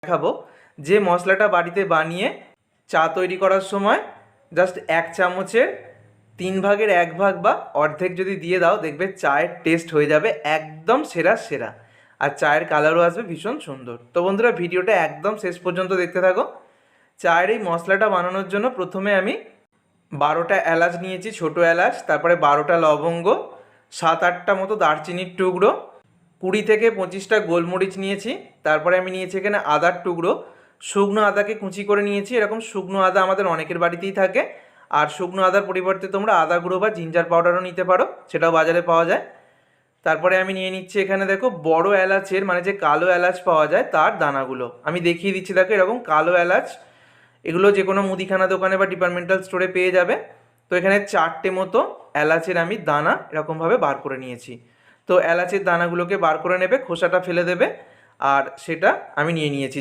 দেখাবো যে মশলাটা বাড়িতে বানিয়ে চা তৈরি করার সময় জাস্ট 1 চামচের 3 ভাগের 1 ভাগ বা অর্ধেক যদি দিয়ে দাও, দেখবে চায়ের টেস্ট হয়ে যাবে একদম সেরা সেরা, আর চায়ের কালারও আসবে ভীষণ সুন্দর। তো বন্ধুরা, ভিডিওটা একদম শেষ পর্যন্ত দেখতে থাকো। চায়ের এই মশলাটা বানানোর জন্য প্রথমে আমি 12টা এলাচ নিয়েছি, ছোটো এলাচ, তারপরে 12টা লবঙ্গ, 7-8টা মতো দারচিনির টুকরো, 20 থেকে 25টা গোলমরিচ নিয়েছি। তারপরে আমি নিয়েছি এখানে আদার টুকরো, শুকনো আদাকে কুচি করে নিয়েছি। এরকম শুকনো আদা আমাদের অনেকের বাড়িতেই থাকে, আর শুকনো আদার পরিবর্তে তোমরা আদা গুঁড়ো বা জিঞ্জার পাউডারও নিতে পারো, সেটাও বাজারে পাওয়া যায়। তারপরে আমি নিয়ে নিচ্ছি এখানে দেখো বড় এলাচের, মানে যে কালো এলাচ পাওয়া যায় তার দানাগুলো আমি দেখিয়ে দিচ্ছি। দেখো এরকম কালো এলাচ, এগুলো যে কোনো মুদিখানা দোকানে বা ডিপার্টমেন্টাল স্টোরে পেয়ে যাবে। তো এখানে 4টে মতো এলাচের আমি দানা এরকমভাবে বার করে নিয়েছি। তো এলাচের দানাগুলোকে বার করে নেবে, খোসাটা ফেলে দেবে, আর সেটা আমি নিয়ে নিয়েছি।